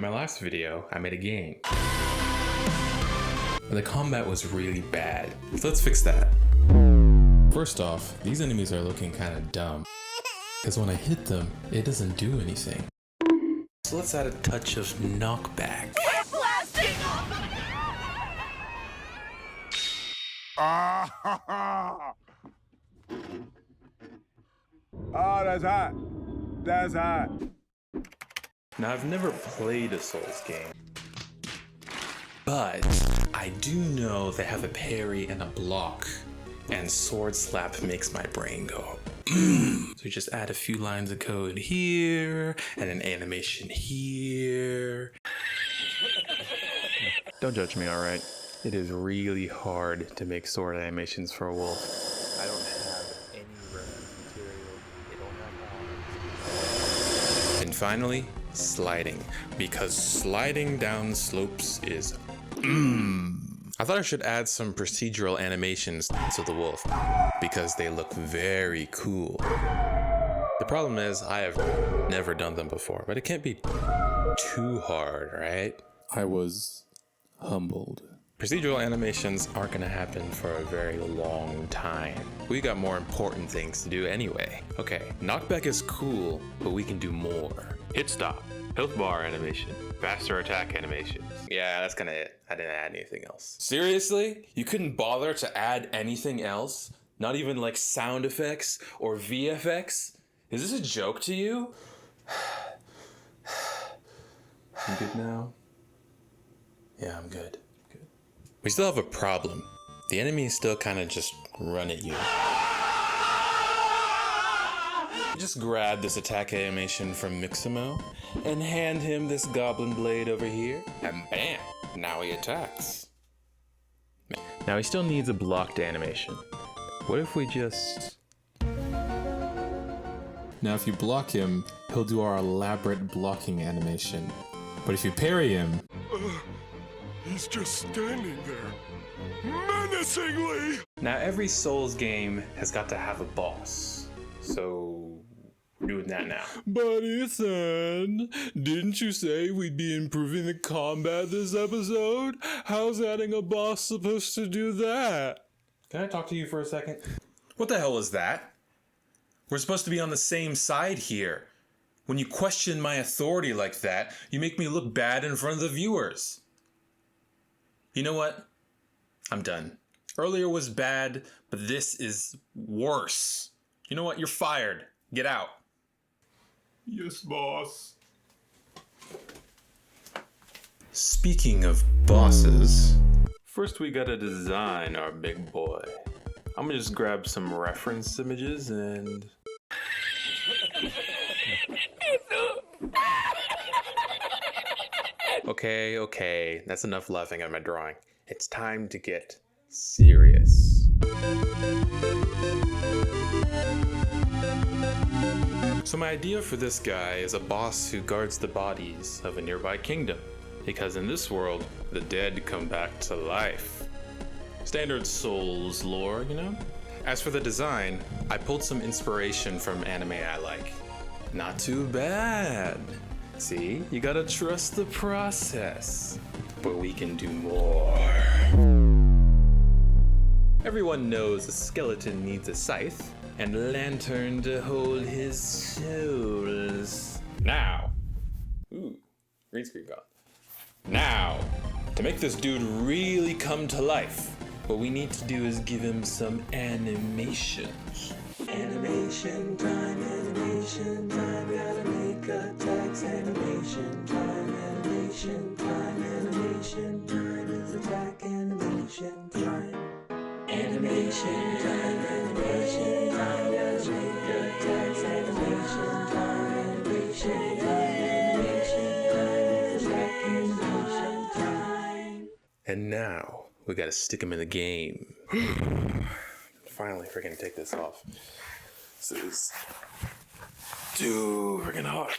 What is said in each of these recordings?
my last video, I made a game. The combat was really bad, so let's fix that. First off, these enemies are looking kind of dumb, because when I hit them, it doesn't do anything. So let's add a touch of knockback. We're blasting off! Oh, that's hot. That's hot. Now, I've never played a Souls game, but I do know they have a parry and a block, and sword slap makes my brain go, So just add a few lines of code here, and an animation here. Don't judge me, alright? It is really hard to make sword animations for a wolf. I don't have any reference material. They don't have arms. And finally, sliding. Because sliding down slopes is I thought I should add some procedural animations to the wolf, because they look very cool. The problem is, I have never done them before, but it can't be too hard, right? I was humbled. Procedural animations aren't gonna happen for a very long time. We got more important things to do anyway. Okay, knockback is cool, but we can do more. Hit stop, health bar animation, faster attack animations. Yeah, that's kinda it. I didn't add anything else. Seriously? You couldn't bother to add anything else? Not even like sound effects or VFX? Is this a joke to you? You good now? Yeah, I'm good. We still have a problem. The enemies still kind of just run at you. Just grab this attack animation from Mixamo and hand him this goblin blade over here, and bam, now he attacks. Now he still needs a blocked animation. What if we just... Now if you block him, he'll do our elaborate blocking animation. But if you parry him... He's just standing there, menacingly! Now every Souls game has got to have a boss, so we're doing that now. But Ethan, didn't you say we'd be improving the combat this episode? How's adding a boss supposed to do that? Can I talk to you for a second? What the hell is that? We're supposed to be on the same side here. When you question my authority like that, you make me look bad in front of the viewers. You know what? I'm done. Earlier was bad, but this is worse. You know what? You're fired. Get out. Yes, boss. Speaking of bosses, first we gotta design our big boy. I'm gonna just grab some reference images and... Okay, that's enough laughing at my drawing. It's time to get serious. So my idea for this guy is a boss who guards the bodies of a nearby kingdom, because in this world, the dead come back to life. Standard Souls lore, you know? As for the design, I pulled some inspiration from anime I like. Not too bad. See, you gotta trust the process. But we can do more. Everyone knows a skeleton needs a scythe and a lantern to hold his souls. Now, green screen gone. Now, to make this dude really come to life, what we need to do is give him some animations. Animation time, gotta make attacks, animation time, animation time is attack, animation time. Animation time, gotta make attacks, animation time is attack, animation time. And now, we gotta stick him in the game. Finally, freaking take this off. This is too freaking hot.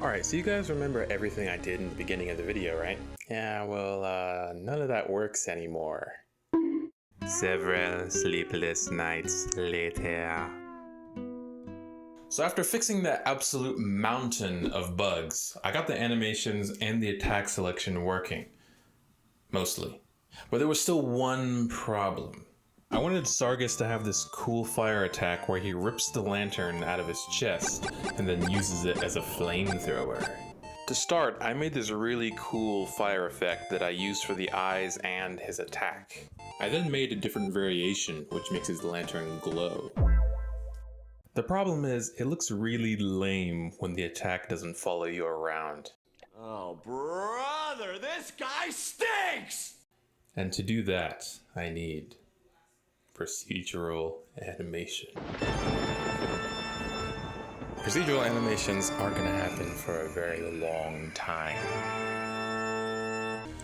Alright, so you guys remember everything I did in the beginning of the video, right? Yeah, well, none of that works anymore. Several sleepless nights later. So after fixing that absolute mountain of bugs, I got the animations and the attack selection working. Mostly. But there was still one problem. I wanted Sargus to have this cool fire attack where he rips the lantern out of his chest and then uses it as a flamethrower. To start, I made this really cool fire effect that I used for the eyes and his attack. I then made a different variation which makes his lantern glow. The problem is, it looks really lame when the attack doesn't follow you around. Oh, brother, this guy stinks! And to do that, I need procedural animation. Procedural animations aren't going to happen for a very long time.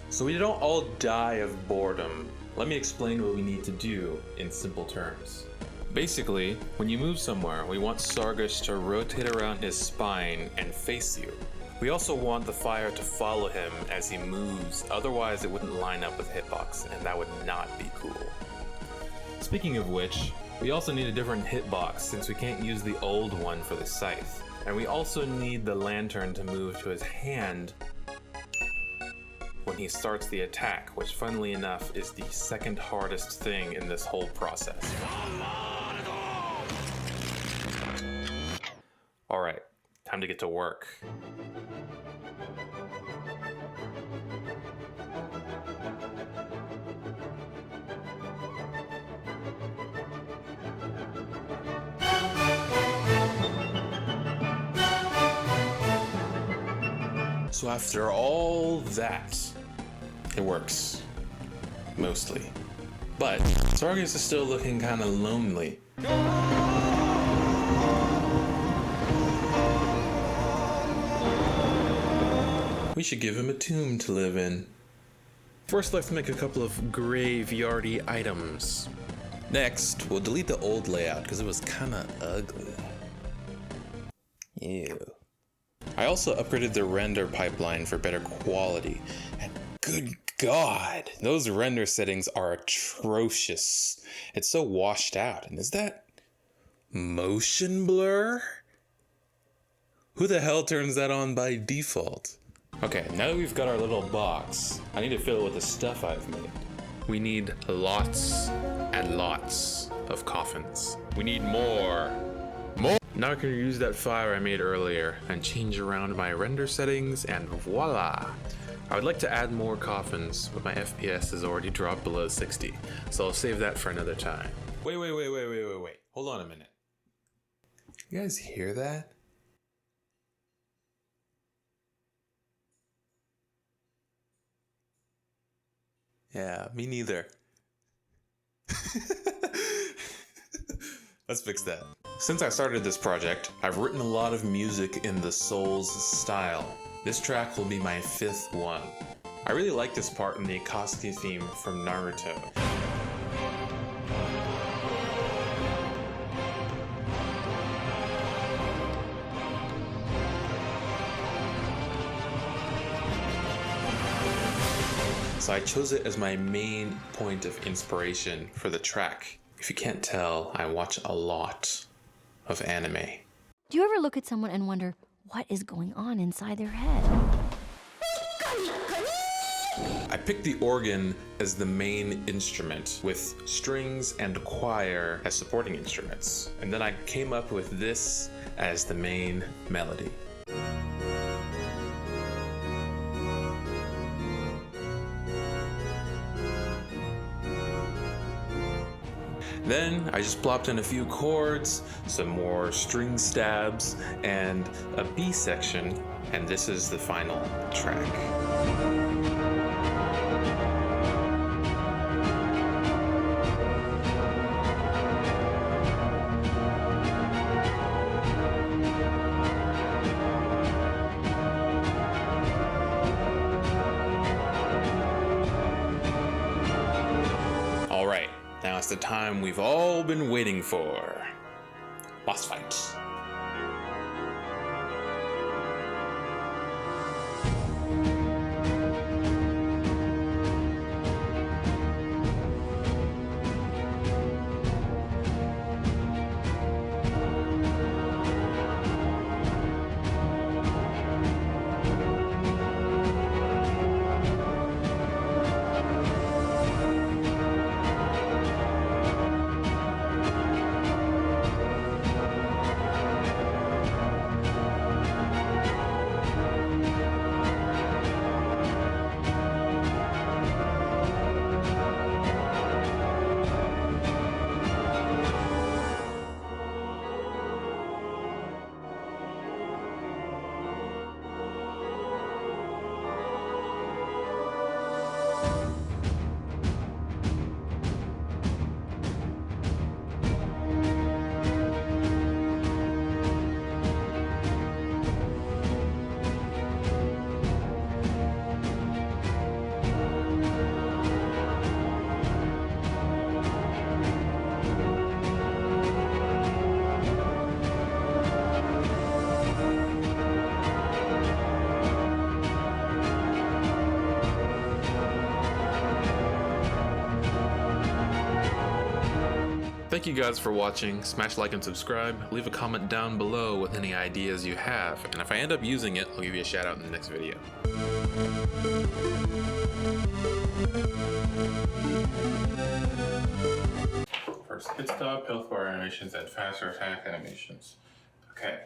So we don't all die of boredom. Let me explain what we need to do in simple terms. Basically, when you move somewhere, we want Sargus to rotate around his spine and face you. We also want the fire to follow him as he moves, otherwise it wouldn't line up with hitbox, and that would not be cool. Speaking of which, we also need a different hitbox since we can't use the old one for the scythe. And we also need the lantern to move to his hand when he starts the attack, which funnily enough is the second hardest thing in this whole process. Alright, time to get to work. So after all that, it works. Mostly. But Sargus is still looking kinda lonely. We should give him a tomb to live in. First, let's make a couple of graveyardy items. Next, we'll delete the old layout because it was kinda ugly. Ew. I also upgraded the render pipeline for better quality, and good God, those render settings are atrocious. It's so washed out, and is that motion blur? Who the hell turns that on by default? Okay, now that we've got our little box, I need to fill it with the stuff I've made. We need lots and lots of coffins. We need more. Now I can use that fire I made earlier and change around my render settings, and voila! I would like to add more coffins, but my FPS has already dropped below 60, so I'll save that for another time. Wait. Hold on a minute. You guys hear that? Yeah, me neither. Let's fix that. Since I started this project, I've written a lot of music in the Souls style. This track will be my 5th one. I really like this part in the Akatsuki theme from Naruto. So I chose it as my main point of inspiration for the track. If you can't tell, I watch a lot of anime. Do you ever look at someone and wonder what is going on inside their head? I picked the organ as the main instrument, with strings and choir as supporting instruments. And then I came up with this as the main melody. Then I just plopped in a few chords, some more string stabs, and a B section, and this is the final track. Alright, now it's the time we've all been waiting for. Boss fight. Thank you guys for watching. Smash like and subscribe. Leave a comment down below with any ideas you have. And if I end up using it, I'll give you a shout out in the next video. First hit stop, health bar animations, and faster attack animations. Okay.